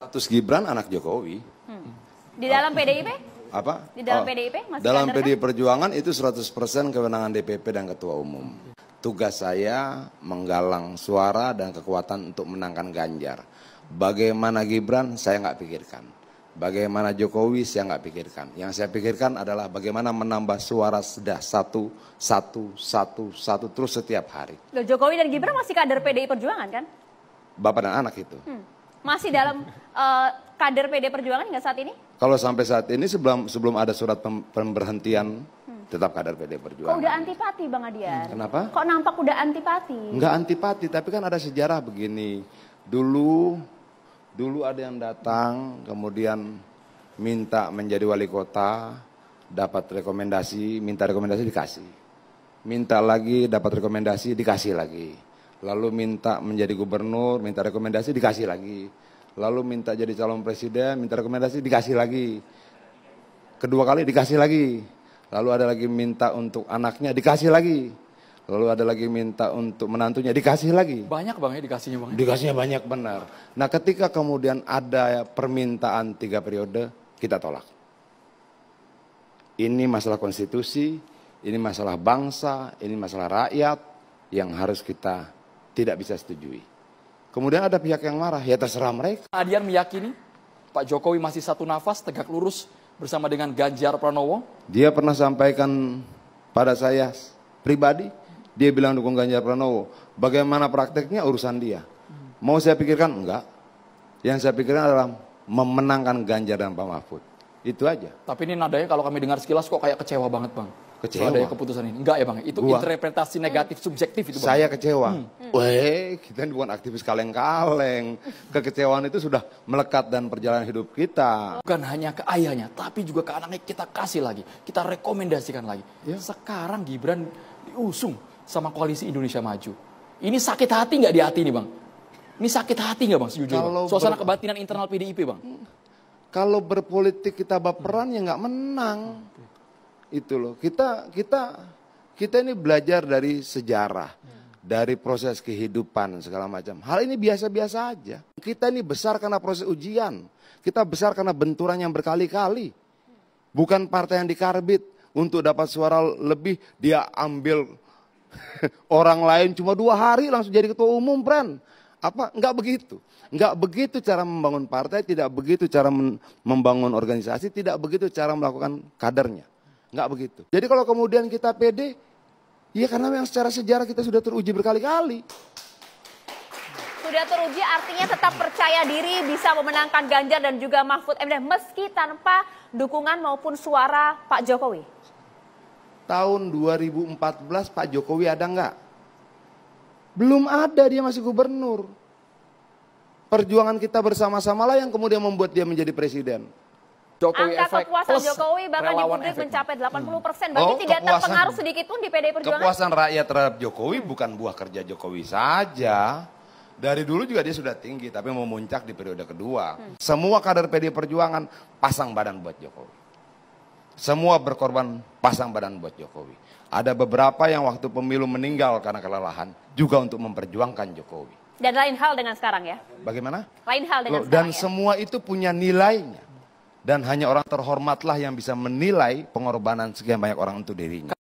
Status Gibran anak Jokowi. Di dalam PDIP? Apa? Di dalam PDIP masih dalam kader, PDI Perjuangan itu 100% kewenangan DPP dan Ketua Umum. Tugas saya menggalang suara dan kekuatan untuk menangkan Ganjar. Bagaimana Gibran saya nggak pikirkan. Bagaimana Jokowi saya nggak pikirkan. Yang saya pikirkan adalah bagaimana menambah suara sudah satu terus setiap hari. Loh, Jokowi dan Gibran masih kader PDI Perjuangan kan? Bapak dan anak itu. Masih dalam kader PDI Perjuangan hingga saat ini? Kalau sampai saat ini sebelum ada surat pemberhentian tetap kader PDI Perjuangan. Kok udah antipati Bang Adian? Kenapa? Kok nampak udah antipati? Enggak antipati, tapi kan ada sejarah begini. Dulu ada yang datang, kemudian minta menjadi wali kota, dapat rekomendasi, minta rekomendasi dikasih. Minta lagi, dapat rekomendasi, dikasih lagi. Lalu minta menjadi gubernur, minta rekomendasi, dikasih lagi. Lalu minta jadi calon presiden, minta rekomendasi, dikasih lagi. Kedua kali dikasih lagi. Lalu ada lagi minta untuk anaknya, dikasih lagi. Lalu ada lagi minta untuk menantunya, dikasih lagi. Banyak Bang ya dikasihnya Bang? Dikasihnya banyak benar. Nah ketika kemudian ada permintaan 3 periode, kita tolak. Ini masalah konstitusi, ini masalah bangsa, ini masalah rakyat yang harus kita tidak bisa setujui. Kemudian ada pihak yang marah, ya terserah mereka. Adian meyakini Pak Jokowi masih satu nafas tegak lurus bersama dengan Ganjar Pranowo. Dia pernah sampaikan pada saya pribadi, dia bilang dukung Ganjar Pranowo. Bagaimana prakteknya urusan dia. Mau saya pikirkan? Enggak. Yang saya pikirkan adalah memenangkan Ganjar dan Pak Mahfud. Itu aja. Tapi ini nadanya kalau kami dengar sekilas kok kayak kecewa banget Bang. Kecewa? Adanya keputusan ini. Enggak ya Bang, itu interpretasi negatif subjektif itu Bang. Saya kecewa. Weh, kita bukan aktivis kaleng-kaleng. Kekecewaan itu sudah melekat dan perjalanan hidup kita. Bukan hanya ke ayahnya, tapi juga ke anaknya kita kasih lagi. Kita rekomendasikan lagi. Ya. Sekarang Gibran diusung sama Koalisi Indonesia Maju. Ini sakit hati nggak di hati nih Bang? Ini sakit hati nggak Bang sejujurnya? Bang? Suasana kebatinan internal PDIP Bang. Kalau berpolitik kita baperan ya nggak menang. Itu loh. Kita ini belajar dari sejarah, dari proses kehidupan segala macam. Hal ini biasa-biasa aja. Kita ini besar karena proses ujian. Kita besar karena benturan yang berkali-kali. Bukan partai yang dikarbit untuk dapat suara lebih dia ambil orang lain cuma 2 hari langsung jadi ketua umum, Pran. Apa? Enggak begitu. Enggak begitu cara membangun partai, tidak begitu cara membangun organisasi, tidak begitu cara melakukan kadernya. Enggak begitu. Jadi kalau kemudian kita pede, ya karena memang secara sejarah kita sudah teruji berkali-kali. Sudah teruji artinya tetap percaya diri bisa memenangkan Ganjar dan juga Mahfud MD meski tanpa dukungan maupun suara Pak Jokowi. Tahun 2014 Pak Jokowi ada enggak? Belum ada, dia masih gubernur. Perjuangan kita bersama-sama lah yang kemudian membuat dia menjadi presiden. Jokowi Angka efek kepuasan plus Jokowi bahkan di relawan publik efek. mencapai 80%. Berarti tidak kepuasan- terpengaruh sedikit pun di PDI Perjuangan? Kepuasan rakyat terhadap Jokowi bukan buah kerja Jokowi saja. Dari dulu juga dia sudah tinggi, tapi memuncak di periode kedua. Semua kader PDI Perjuangan pasang badan buat Jokowi. Semua berkorban pasang badan buat Jokowi. Ada beberapa yang waktu pemilu meninggal karena kelelahan juga untuk memperjuangkan Jokowi. Dan lain hal dengan sekarang ya? Bagaimana? Lain hal dengan Dan sekarang ya? semua itu punya nilainya. Dan hanya orang terhormatlah yang bisa menilai pengorbanan sekian banyak orang untuk dirinya.